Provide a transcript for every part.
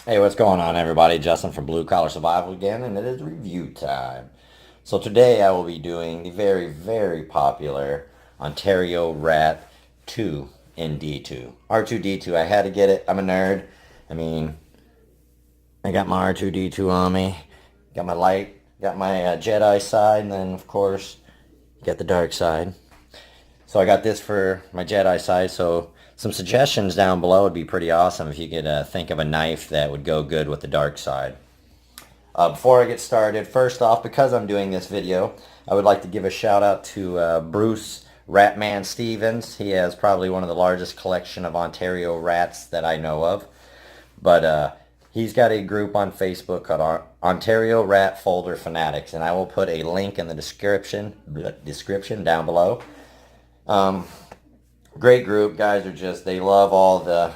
Hey, what's going on, everybody? Justin from Blue Collar Survival again, and it is review time. So today I will be doing the very, very popular Ontario Rat 2 in D2. R2D2, I had to get it. I'm a nerd. I mean, I got my R2D2 on me. Got my light, got my Jedi side, and then, of course, got the dark side. So I got this for my Jedi side. So some suggestions down below would be pretty awesome if you could think of a knife that would go good with the dark side. Before I get started, first off, because I'm doing this video, I would like to give a shout out to Bruce Ratman Stevens. He has probably one of the largest collection of Ontario rats that I know of. But he's got a group on Facebook called Ontario Rat Folder Fanatics, and I will put a link in the description down below. Great group. Guys are just, they love all the,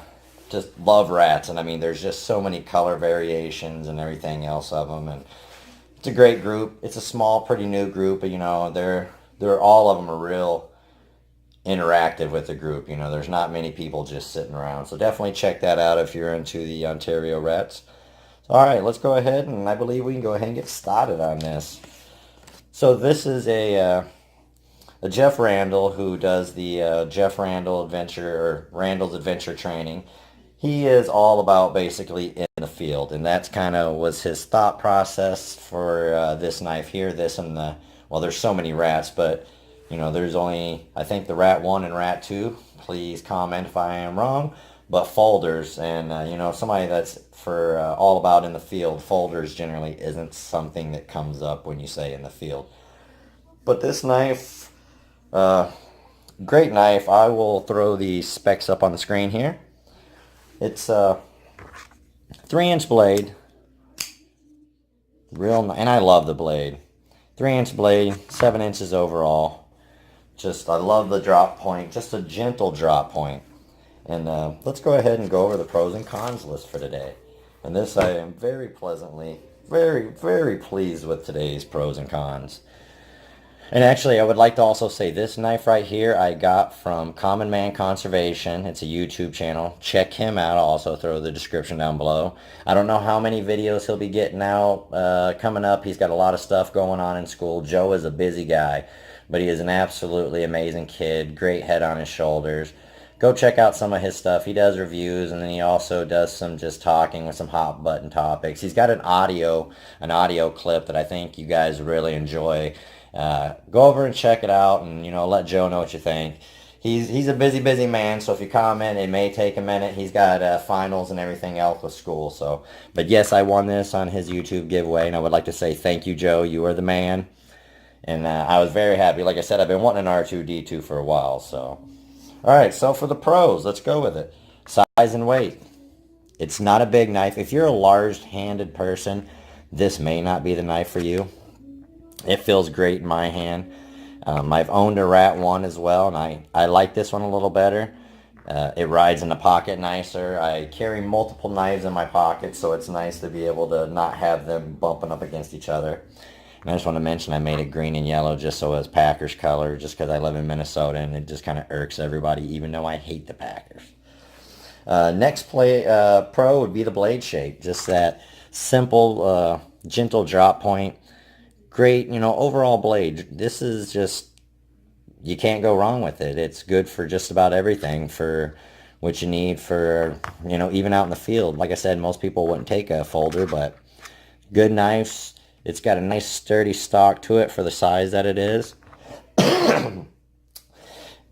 just love rats. And I mean, there's just so many color variations and everything else of them. And it's a great group. It's a small, pretty new group, but you know, they're all of them are real interactive with the group. You know, there's not many people just sitting around. So definitely check that out if you're into the Ontario rats. So, all right, let's go ahead, and I believe we can go ahead and get started on this. So this is a Jeff Randall who does the Jeff Randall Adventure or Randall's Adventure Training. He is all about basically in the field, and that's kind of was his thought process for this knife here. This and the, well, there's so many rats, but you know, there's only, I think, the Rat 1 and Rat 2. Please comment if I am wrong. But folders, and you know, somebody that's for all about in the field, folders generally isn't something that comes up when you say in the field. But this knife, uh, great knife. I will throw the specs up on the screen here. It's a 3-inch blade, and I love the blade. 3-inch blade, 7 inches overall. Just, I love the drop point, just a gentle drop point. And let's go ahead and go over the pros and cons list for today. And this, I am very pleasantly, very, very pleased with today's pros and cons. And actually, I would like to also say this knife right here I got from Common Man Conservation. It's a YouTube channel. Check him out. I'll also throw the description down below. I don't know how many videos he'll be getting out coming up. He's got a lot of stuff going on in school. Joe is a busy guy, but he is an absolutely amazing kid. Great head on his shoulders. Go check out some of his stuff. He does reviews, and then he also does some just talking with some hot button topics. He's got an audio clip that I think you guys really enjoy. Go over and check it out, and you know, let Joe know what you think. He's a busy man, so if you comment, it may take a minute. He's got finals and everything else with school. So, but yes, I won this on his YouTube giveaway, and I would like to say thank you, Joe. You are the man, and I was very happy. Like I said, I've been wanting an R2D2 for a while. So, all right. So for the pros, let's go with it. Size and weight. It's not a big knife. If you're a large-handed person, this may not be the knife for you. It feels great in my hand. I've owned a Rat 1 as well, and I like this one a little better. It rides in the pocket nicer. I carry multiple knives in my pocket, so it's nice to be able to not have them bumping up against each other. And I just want to mention I made it green and yellow just so it's Packers color, just because I live in Minnesota, and it just kind of irks everybody, even though I hate the Packers. Next pro would be the blade shape. Just that simple, gentle drop point. Great, you know, overall blade. This is just, you can't go wrong with it. It's good for just about everything, for what you need for, you know, even out in the field. Like I said, most people wouldn't take a folder, but good knives. It's got a nice sturdy stock to it for the size that it is.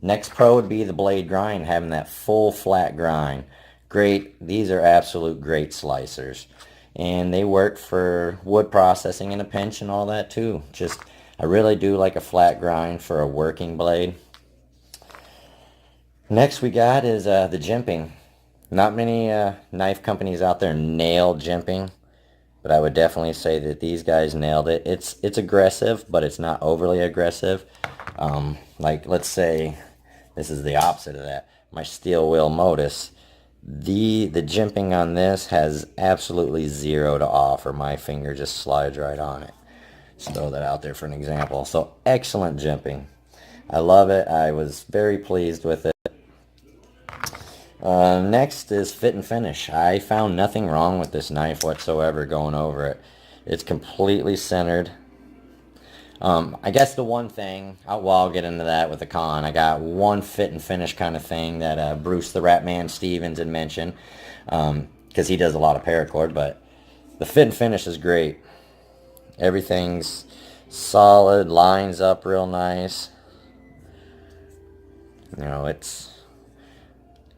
Next pro would be the blade grind, having that full flat grind. Great. These are absolute great slicers. And they work for wood processing in a pinch and all that too. Just, I really do like a flat grind for a working blade. Next we got is the jimping. Not many knife companies out there nail jimping, but I would definitely say that these guys nailed it. It's aggressive, but it's not overly aggressive. Like, let's say this is the opposite of that. My steel wheel Modus. The jimping on this has absolutely zero to offer. My finger just slides right on it. Just throw that out there for an example. So excellent jimping. I love it. I was very pleased with it. Next is fit and finish. I found nothing wrong with this knife whatsoever going over it. It's completely centered. I guess the one thing, I'll get into that with the con. I got one fit and finish kind of thing that Bruce the Ratman Stevens had mentioned, because he does a lot of paracord, but the fit and finish is great. Everything's solid, lines up real nice. You know,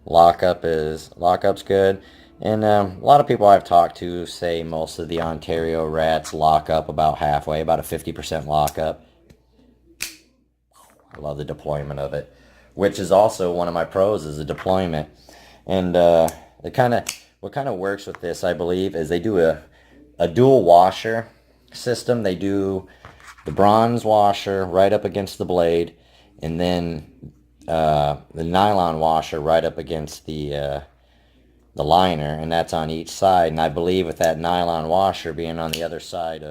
lockup's good. And a lot of people I've talked to say most of the Ontario rats lock up about halfway, about a 50% lockup. I love the deployment of it, which is also one of my pros, is the deployment. And what kind of works with this, I believe, is they do a dual washer system. They do the bronze washer right up against the blade, and then the nylon washer right up against the liner, and that's on each side. And I believe with that nylon washer being on the other side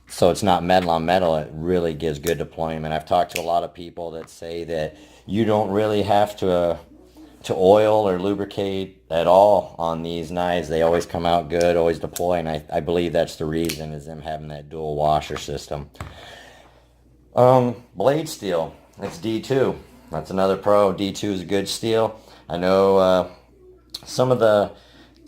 so it's not metal on metal, it really gives good deployment. I've talked to a lot of people that say that you don't really have to oil or lubricate at all on these knives. They always come out good, always deploy, and I believe that's the reason, is them having that dual washer system. Blade steel, it's D2. That's another pro. D2 is a good steel. I know some of the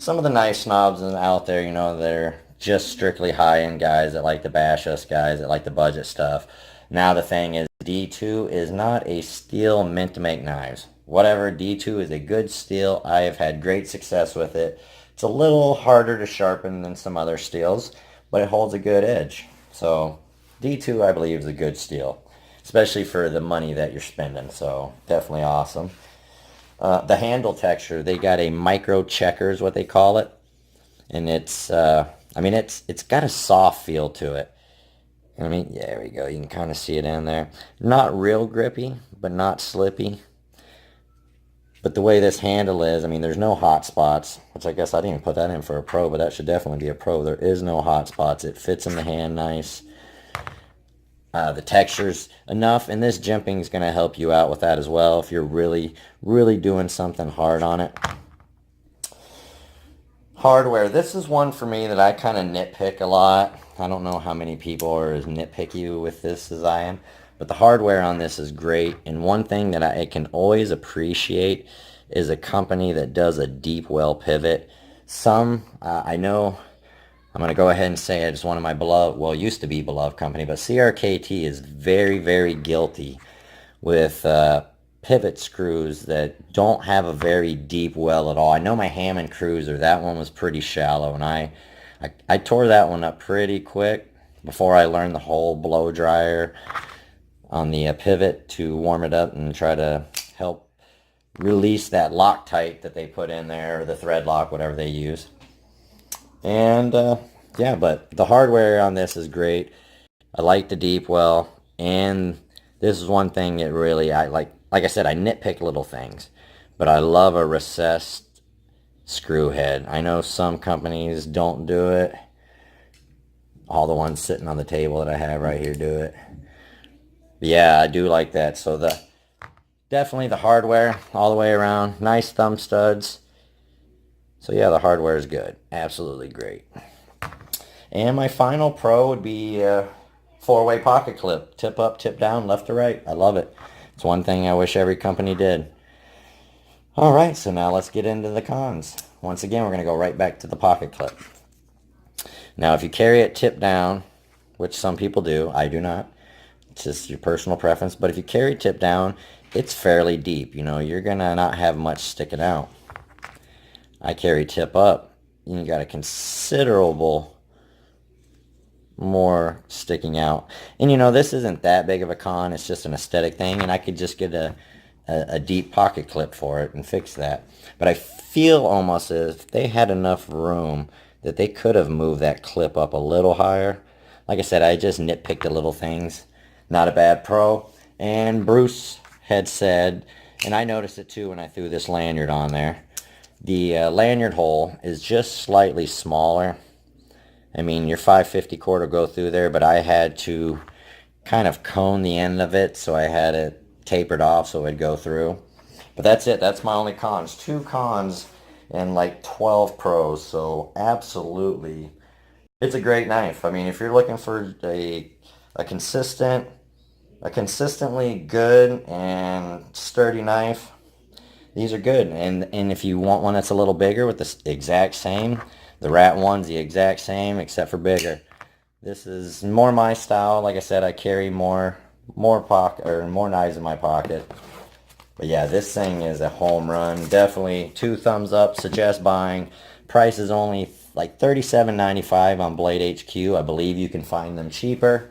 knife snobs out there, you know, they're just strictly high-end guys that like to bash us guys that like the budget stuff. Now the thing is, D2 is not a steel meant to make knives. Whatever, D2 is a good steel. I have had great success with it. It's a little harder to sharpen than some other steels, but it holds a good edge. So D2, I believe, is a good steel, especially for the money that you're spending. So definitely awesome. The handle texture, they got a micro checker is what they call it, and it's it's got a soft feel to it. I mean, yeah, there we go. You can kind of see it in there. Not real grippy, but not slippy. But the way this handle is, I mean, there's no hot spots, which I guess I didn't even put that in for a pro, but that should definitely be a pro. There is no hot spots. It fits in the hand nice. The texture's enough, and this jimping is going to help you out with that as well if you're really, really doing something hard on it. Hardware. This is one for me that I kind of nitpick a lot. I don't know how many people are as nitpicky with this as I am, but the hardware on this is great. And one thing that I can always appreciate is a company that does a deep well pivot. I know, I'm going to go ahead and say it's one of my beloved, well, used to be beloved company, but CRKT is very, very guilty with pivot screws that don't have a very deep well at all. I know my Hammond Cruiser, that one was pretty shallow, and I tore that one up pretty quick before I learned the whole blow dryer on the pivot to warm it up and try to help release that Loctite that they put in there, or the thread lock, whatever they use. And yeah, but the hardware on this is great. I like the deep well, and this is one thing that really I like. Like I said, I nitpick little things, but I love a recessed screw head. I know some companies don't do it. All the ones sitting on the table that I have right here do it. But yeah, I do like that. So definitely the hardware all the way around. Nice thumb studs. So yeah, the hardware is good. Absolutely great. And my final pro would be four-way pocket clip. Tip up, tip down, left to right. I love it. It's one thing I wish every company did. All right, so now let's get into the cons. Once again, we're going to go right back to the pocket clip. Now, if you carry it tip down, which some people do, I do not. It's just your personal preference. But if you carry it tip down, it's fairly deep. You know, you're going to not have much sticking out. I carry tip up, and you got a considerable more sticking out. And you know, this isn't that big of a con. It's just an aesthetic thing, and I could just get a deep pocket clip for it and fix that. But I feel almost as if they had enough room that they could have moved that clip up a little higher. Like I said, I just nitpicked the little things. Not a bad pro. And Bruce had said, and I noticed it too when I threw this lanyard on there, the lanyard hole is just slightly smaller. I mean, your 550 cord will go through there, but I had to kind of cone the end of it, so I had it tapered off so it would go through. But that's it. That's my only cons. 2 cons and like 12 pros. So absolutely, it's a great knife. I mean, if you're looking for a consistently good and sturdy knife, these are good. And if you want one that's a little bigger with the exact same, the Rat one's the exact same except for bigger. This is more my style. Like I said, I carry more knives in my pocket. But yeah, this thing is a home run. Definitely 2 thumbs up. Suggest buying. Price is only like $37.95 on Blade HQ. I believe you can find them cheaper.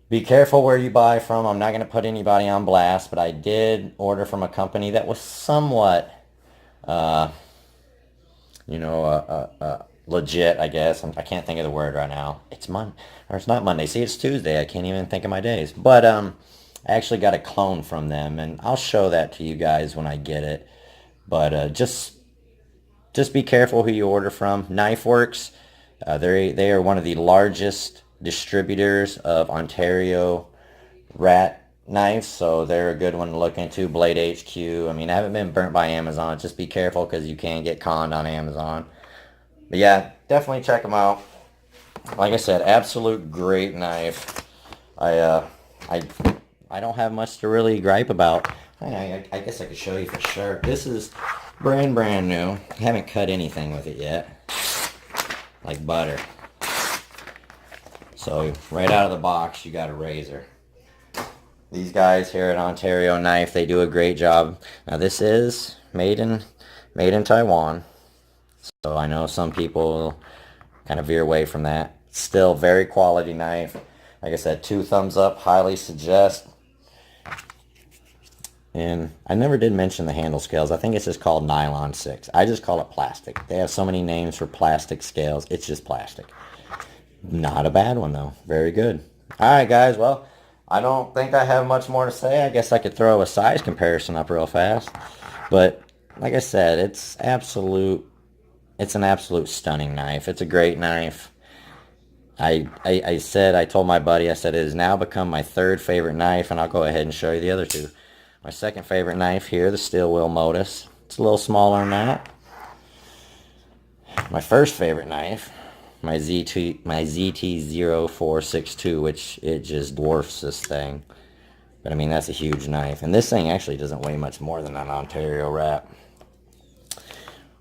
Be careful where you buy from. I'm not going to put anybody on blast, but I did order from a company that was somewhat, legit, I guess. I can't think of the word right now. It's not Monday. See, it's Tuesday. I can't even think of my days. But I actually got a clone from them, and I'll show that to you guys when I get it. But just be careful who you order from. KnifeWorks, they are one of the largest distributors of Ontario rat knives, so they're a good one to look into. Blade HQ. I mean, I haven't been burnt by Amazon. Just be careful because you can get conned on Amazon. But yeah, definitely check them out. Like I said, absolute great knife. I don't have much to really gripe about. I guess I could show you for sure. This is brand new. I haven't cut anything with it yet. Like butter. So right out of the box, you got a razor. These guys here at Ontario Knife, they do a great job. Now this is made in Taiwan. So I know some people kind of veer away from that. Still very quality knife. Like I said, 2 thumbs up. Highly suggest. And I never did mention the handle scales. I think it's just called nylon 6. I just call it plastic. They have so many names for plastic scales. It's just plastic. Not a bad one, though. Very good. Alright, guys. Well, I don't think I have much more to say. I guess I could throw a size comparison up real fast. But, like I said, it's an absolute stunning knife. It's a great knife. I told my buddy, I said, it has now become my 3rd favorite knife, and I'll go ahead and show you the other 2. My 2nd favorite knife here, the Steel Wheel Modus. It's a little smaller than that. My 1st favorite knife, my ZT0462, which it just dwarfs this thing. But I mean, that's a huge knife. And this thing actually doesn't weigh much more than an Ontario Rat.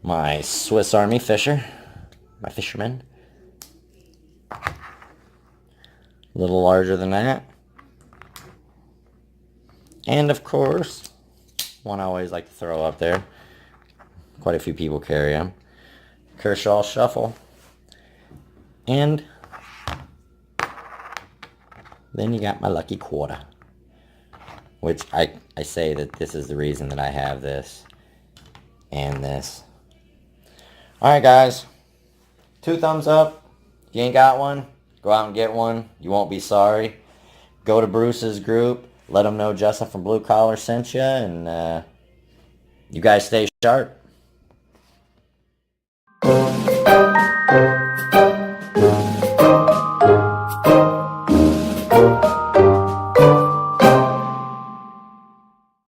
My Swiss Army Fisher, my Fisherman. A little larger than that. And of course, one I always like to throw up there. Quite a few people carry them. Kershaw Shuffle. And then you got my Lucky Quarter. Which I say that this is the reason that I have this. And this. Alright guys. 2 thumbs up. If you ain't got one, go out and get one. You won't be sorry. Go to Bruce's group. Let them know Justin from Blue Collar sent you. And you guys stay sharp.